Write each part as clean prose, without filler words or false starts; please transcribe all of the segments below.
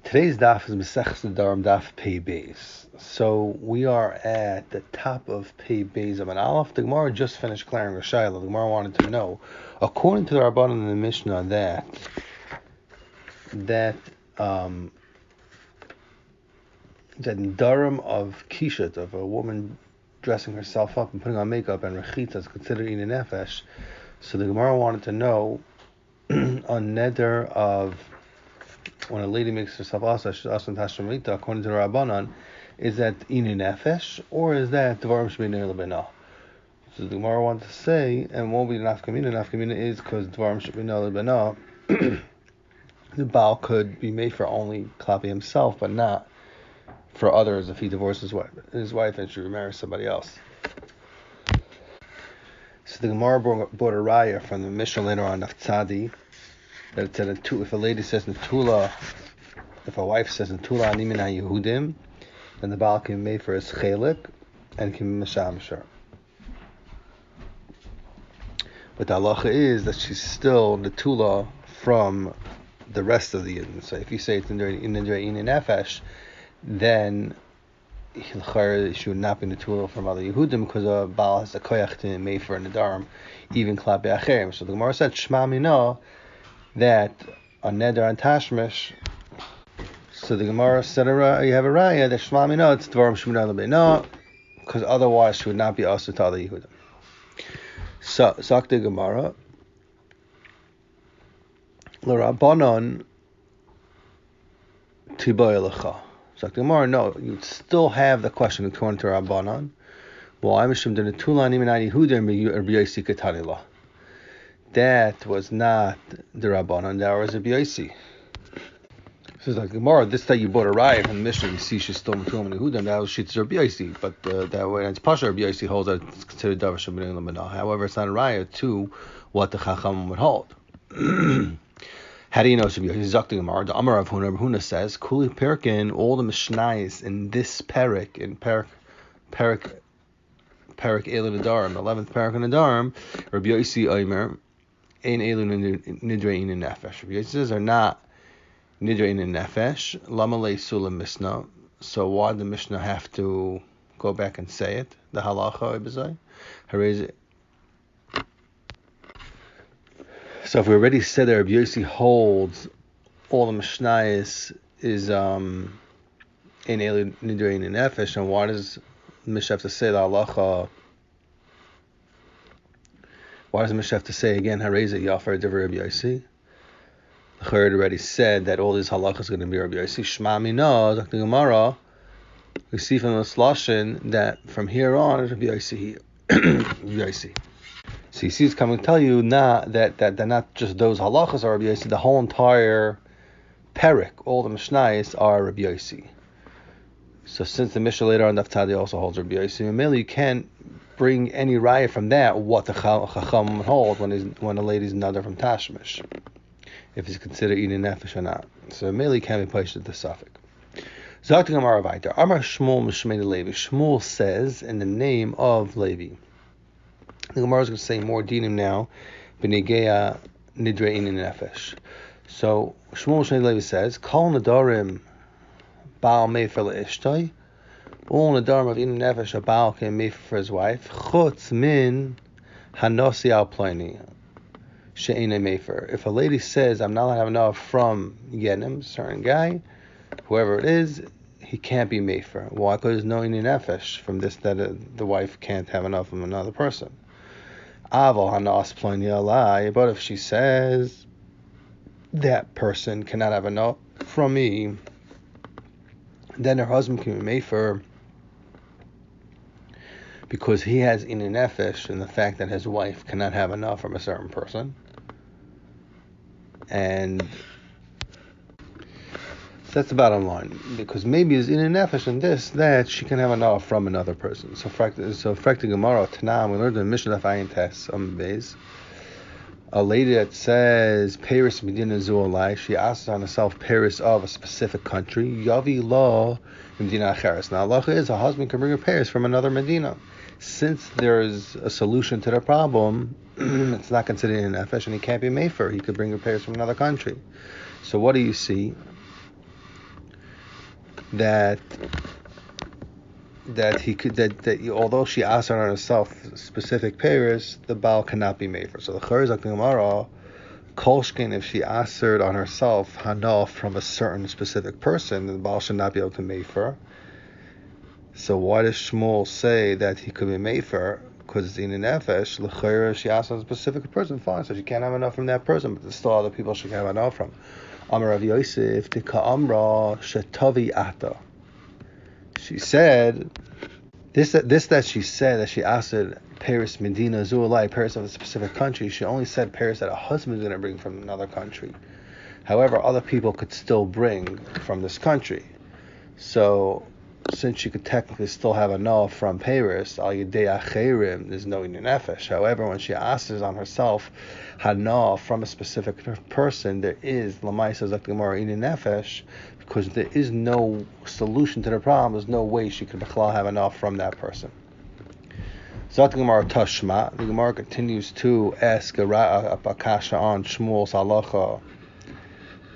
Today's daf is Masechus Nedarim daf Pei Beis. So we are at the top of Pei Beis of an Aleph. The Gemara just finished clearing a Shaila. The Gemara wanted to know, according to the Rabbanan in the Mishnah, that Nedarim of Kishat, of a woman dressing herself up and putting on makeup, and Rechita is considered in nefesh. So the Gemara wanted to know on Neder of when a lady makes herself asa, she's asa tashramita, according to the Rabbanan, is that inu nefesh, or is that dvarim shebeinah lebeinah? So the Gemara wants to say, and won't be nafkamina. Nafkamina is because dvarim shebeinah lebeinah, the Baal could be made for only klapi himself, but not for others if he divorces his wife and she remarries somebody else. So the Gemara brought a raya from the Mishnah later on of Tzadi, that it said if a lady says Netula, if a wife says Netula ani min Yehudim, then the Baal can be made for his chelik and can be Meshamsher. But the halacha is that she's still Netula from the rest of the Yidden. So if you say it's in nefesh, then she would not be Netula from other Yehudim because a Baal has a koyach to made for a Nedarim, even klapi acherim. So the Gemara said Shema Mina, that on Neder and Tashmish, so the Gemara said you have a raya that Shema Mina, it's Dvarim Shemina Lebeinah, because otherwise she would not be also to other Yehudim. So Zak the Gemara, L'Rabbanon Tiboy Lecha. Zak the Gemara, no, you'd still have the question according to Rabbanon. Well, I'm Mishum de Netula Ani Min Yehudim B'Yosi Ketanila. That was not the Rabbanon, that was a B'Yosi. So it's like Gemara, this that you bought a raya from the Mishnah, you see she's still Metulam and Yehudim, that was Shitz or B'Yosi, but that way it's Pasha or B'Yosi holds that it's considered Davar Shabbat Lemanah. However, it's not a raya to what the Chacham would hold. How do you know it's B'Yosi? Zakti Gemara, the Amar of Huna says, Kuli Perkin, all the Mishnayos in this Perik, in Perik Elin Nedarim, 11th Perik in Nedarim, Rabbi Yosi Omer, Ein Elu Nidrein in Nefesh. Rabbi Yosi says are not Nidrein in Nefesh. Lama Le Sulam Mishnah. So why did the Mishnah have to go back and say it? The halacha ibizai. So if we already said that Rabbi Yosi holds all the Mishnayos is Ein Elu Nidrein in Nefesh, and why does the Mishnah have to say the halacha? Why does the Mishnah have to say again, Hareza Yafar Divrei Rabbi Yosi? The Chayred already said that all these halachas are going to be Rabbi Yosi. Shema Mina, Dr. Gemara, we see from the Sloshin that from here on, Rabbi Yosi. So you see, it's coming to tell you that not just those halachas are Rabbi Yosi, the whole entire Perik, all the Mishnayos are Rabbi Yosi. So since the Mishnah later on Daf Tzadi also holds Rabbi Yosi, mainly you can't bring any raya from that what the Chacham hold when a lady's another from Tashmish, if it's considered eating nefesh or not. So mainly can't be placed at the suffix. Zakti Amar Avaita Amar Shmuel Mishmei Levi. Shmuel says in the name of Levi. The Gemara is going to say more dinim now. B'negeya nidre eating nefesh. So Shmuel Mishmei Levi says Kol Nedarim Baal Mefer LeIshtay. All Nedarim of Inu Nefesh, a Baal can make for his wife. Chutz min hanosi al plani she'ene mefer. If a lady says, I'm not allowed to have enough from Yenim, certain guy, whoever it is, he can't be mefer. Why? Because there's no Inu Nefesh from this that the wife can't have enough from another person. Aval hanos plani alai. But if she says, that person cannot have enough from me, then her husband can be mefer, because he has Inu Nefesh in the fact that his wife cannot have enough from a certain person. And that's the bottom line. Because maybe there's Inu Nefesh in this, that she can have enough from another person. So Frakti Gemara, Tanam, we learned in the Mishnah of Ayin Tes, Beis, a lady that says, Paris Medina Zualai, she asks on herself Paris of a specific country, Yavi Law Medina Acheres. Now, Allah is a husband can bring her Paris from another Medina. Since there's a solution to the problem, it's not considered an nefesh, and he can't be mefer. He could bring repairs from another country. So what do you see? that although she asked on herself specific pairs, the Baal cannot be made for. So the Charizak Gemara, Kolshkin, if she answered on herself Hana from a certain specific person, then the Baal should not be able to make for. So why does Shmuel say that he could be made for? Because it's in an nefesh. L'chayra, she asked on a specific person, fine, so she can't have enough from that person, but there's still other people she can have enough from. Amar Rav Yosef, Tika Amra, Shetavi Ata. She said, that she said that she asked Paris, Medina, Zualai, Paris of a specific country, she only said Paris that a husband is going to bring from another country. However, other people could still bring from this country. So, since she could technically still have enough from Paris, al yedei acherim, there's no inyan nefesh. However, when she asks on herself hana from a specific person, there is l'maisa zok gemara inyan nefesh, because there is no solution to the problem. There's no way she could have enough from that person. Zok gemara tashma. The Gemara continues to ask a kasha on Shmuel's halacha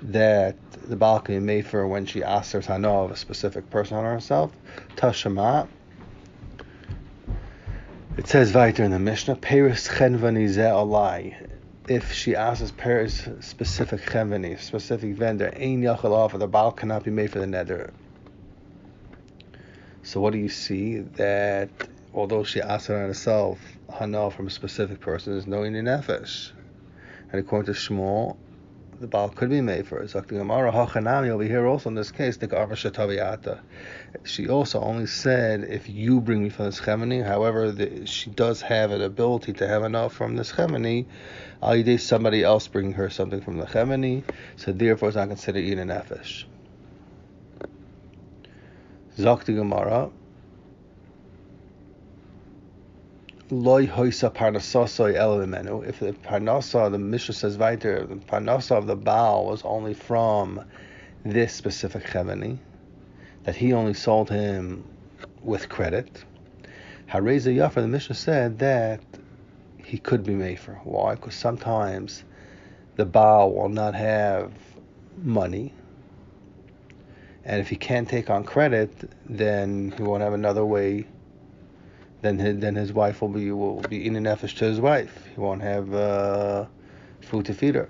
that the Baal can be made for when she asks her to know of a specific person on herself. Tashama. It says weiter in the Mishnah, Peris chenvani ze alai. If she asks Peris specific chenvani, specific vendor, ein yachal offer, the Baal cannot be made for the neder. So what do you see? That although she asks her on herself hana from a specific person, there's no inyan nefesh. And according to Shmuel, the Baal could be made for it. Over here also in this case, she also only said, if you bring me from this chemini, however, she does have an ability to have enough from this chemini, somebody else bringing her something from the chemini, so therefore it's not considered in an nefesh. Zakti Gemara, Loi hoisa parnasasoi elimenu. If the parnasa, the Mishnah says weiter, the parnasa of the Baal was only from this specific cheveni, that he only sold him with credit. Hareza Yafa, the Mishnah said that he could be mefer. Why? Because sometimes the Baal will not have money, and if he can't take on credit, then he won't have another way. Then his wife will be in an nefesh to his wife. He won't have food to feed her.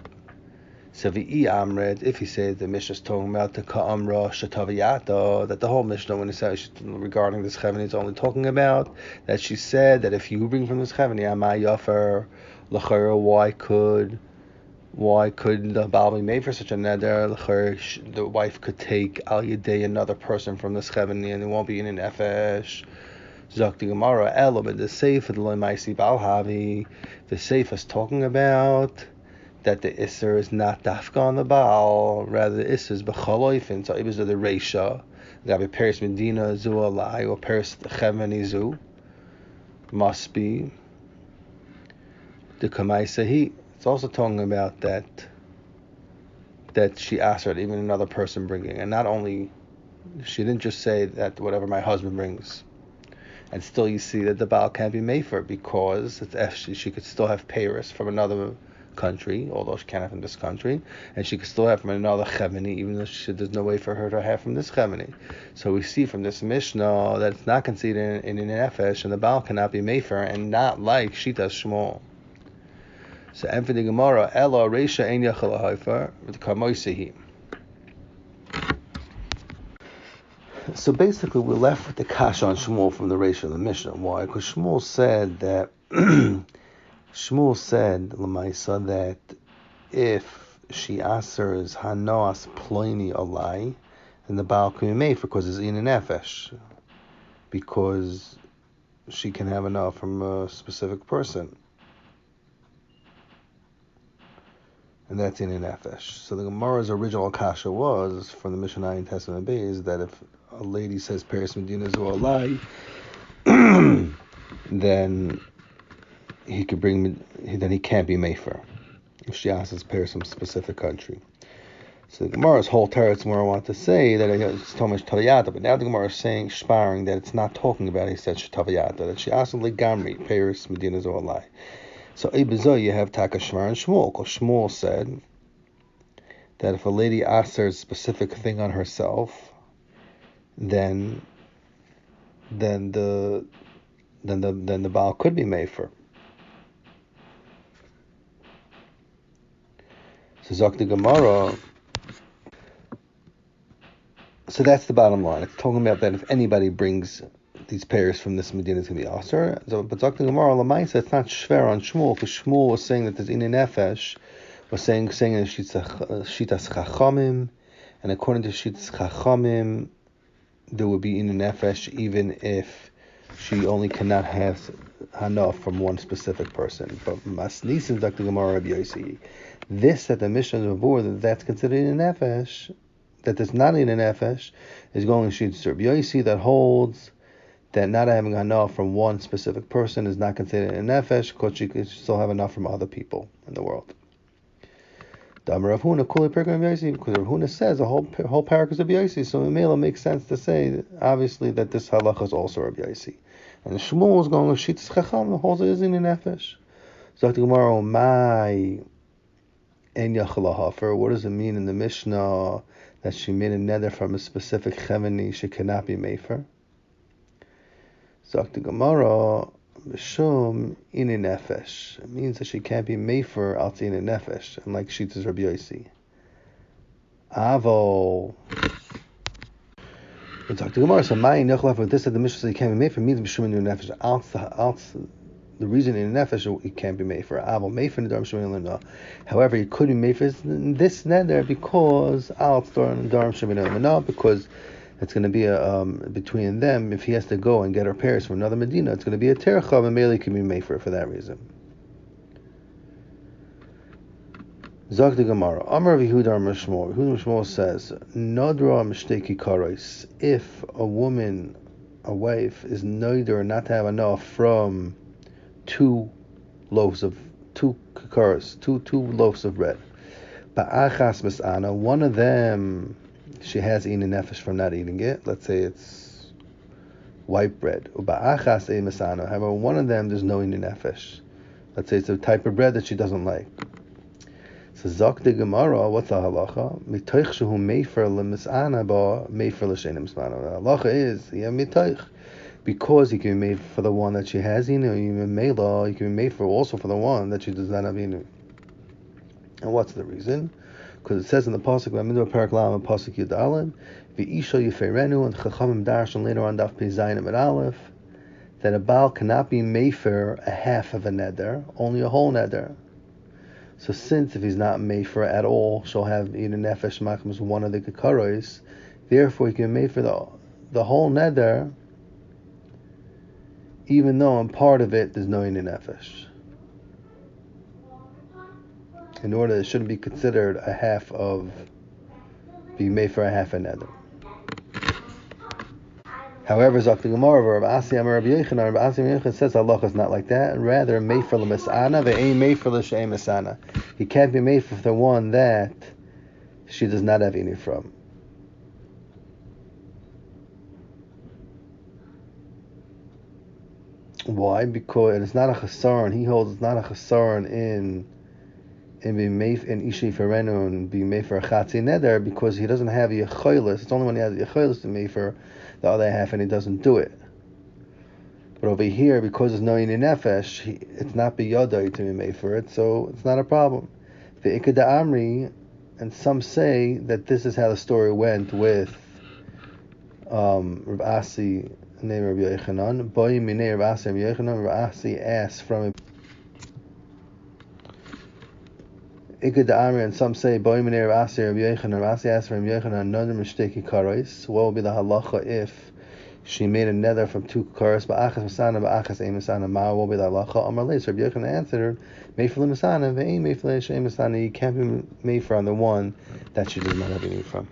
So amred, if he says the Mishnah is talking about the ka'amra shetaviyata, that the whole Mishnah, when it says regarding this cheveni, is only talking about that she said that if you bring from this cheveni, amay yafer l'chayra, why could the Baal be made for such a neder? L'chayra, the wife could take al yedei another person from this cheveni, and it won't be in an nefesh. Zakti Gemara Elam in the Seif the Loimaisi Balhavi. The Seif is talking about that the Isser is not dafka on the Baal, rather the Isser is b'chaloifin. So it was the Reisha. Gabi Paris Medina Zu Alai or Paris Cheveni Zu must be the Kamaisahi. It's also talking about that she asked her even another person bringing, and not only she didn't just say that whatever my husband brings. And still you see that the Baal can't be made for it, because she could still have Paris from another country, although she can't have from this country, and she could still have from another cheveni, even though there's no way for her to have from this cheveni. So we see from this Mishnah that it's not considered in an nefesh, and the Baal cannot be made for, and not like Shitas Shmuel. So and for the Gemara, Ella Reisha Ein Yachal Haifer with Kamoisehi. So basically, we're left with the kasha on Shmuel from the Reish of the Mishnah. Why? Because Shmuel said that Lamaisa, that if she answers Hanos Ploini Alai, then the Baal can be made for, because it's in an nefesh, because she can have enough from a specific person, and that's in an nefesh. So the Gemara's original kasha was from the Mishnah in Testament Bay is that if a lady says Paris Medina Zu Alai, then he can't be mefer if she asks Paris some specific country. So the Gemara's whole teretz where I want to say that it's Tomash Taviyata, but now the Gemara is saying sparring that it's not talking about he said Taviyata, that she asked Gamri Paris Medina Zu Alai. So Ibizo you have Taka Shmar and Shmuel, because Shmuel said that if a lady asks her a specific thing on herself, then the Baal could be mefer. So Zok the Gemara. So that's the bottom line. It's talking about that if anybody brings these pairs from this Medina, it's going to be Aser. So, but Zok the Gemara, Lamaisa, it's not Shver on Shmuel, because Shmuel was saying that there's Inin Nefesh, was saying in Shitas Chachamim, and according to Shitas Chachamim, there would be Inin Nefesh even if she only cannot have Hana from one specific person. But Masnisin Zok the Gemara Rabbi Yossi, this that the Mishnah is aboard, that's considered Inin Nefesh, that there's not in an nefesh, is going to Shitas Rabbi Yossi that holds that not having enough from one specific person is not considered a nefesh because she could still have enough from other people in the world. The Amar Rav Huna Kuli Perek Rabbi Yossi, because Rav Huna says the whole parak is Rabbi Yossi, so in Mela makes sense to say obviously that this halacha is also Rabbi Yossi, and the Shmuel is going to Shitas Chacham that holds it is in a nefesh. So the Gemara, my en yachalahafer, what does it mean in the Mishnah that she made a neder from a specific chemini she cannot be mefer? Zok the Gemara, Mishum inin nefesh. It means that she can't be mefer al inin nefesh, and like Shitas Rabbi Yossi. Avo. Zok the Gemara, so my nechalav with this that the Mishnah says he can't be mefer means Mishum inin nefesh. The reason in nefesh he can't be mefer. Avo mefer nedarim shemin lena. However, he could be mefer in this neder because al nedarim shemin lena, because it's going to be a between them. If he has to go and get her pairs from another Medina, it's going to be a terchav, and Meli can be mefer for that reason. Zok the Gemara, Amar Yehuda Amar Shmuel. Yehuda Shmuel says, Nodra mishteki karos. If a woman, a wife, is neider not to have enough from two loaves of bread. Ba'achas mis'ana, one of them she has eaten nefesh from not eating it. Let's say it's white bread. Ba'achas e mis'ana. However, one of them there's no eating nefesh. Let's say it's a type of bread that she doesn't like. So Zok the Gemara, what's the halacha? Mitoich shehu mefer lemis'ana ba mefer l'shein mis'ana. The halacha is mitoich, because he can be made for the one that she has inu, even mela, he can be made for also for the one that she does not have inu. And what's the reason? Because it says in the pasuk V'amidu Parak Lam and pasuk Yud Aleph, V'isha Yifeirenu, and Chachamim Darshan later on Daf Pei Zayin and Aleph, that a Baal cannot be mefer a half of a neder, only a whole neder. So since if he's not mefer at all, she'll have either nefesh machmas one of the kekaros, therefore he can be mefer the whole neder, even though in part of it there's no yin nefesh. In order, it shouldn't be considered a half of being made for a half a neder. However, Zok the Gemara, Rav Asi Amar Rabbi Yochanan, Rav Asi Amar Yochanan says Allah is not like that. Rather, made for l'misana, they ain't made for l'shein misana. He can't be made for the one that she does not have any from. Why? Because it's not a chasaron. He holds it's not a chasaron in being made in Ishi Ferenu and being made for a Chatzi Neder, because he doesn't have a Yecholis. It's only when he has a Yecholis to make for the other half and he doesn't do it. But over here, because there's no Yin Nefesh, it's not B'yodai to be made for it, so it's not a problem. The Ikad Amri, and some say that this is how the story went with Rav Asi named Rabbi Yochanan. Boy Minei Rav Asi Rabbi Yochanan. Rav Asi asked from him. Ikad Amri, and some say Boy Minei Rav Asi Rabbi Yochanan. Rav Asi asked from Yochanan, Nodar Mishteki Karos. What would be the halacha if she made a nether from two karos? Ba'achas masana, ba'achas ein masana. Ma will be the halacha. Amar leis. Rabbi Yochanan answered, made for the masana, ve'ein made for the shein masana. You can't be made for on the one that she does not have any from.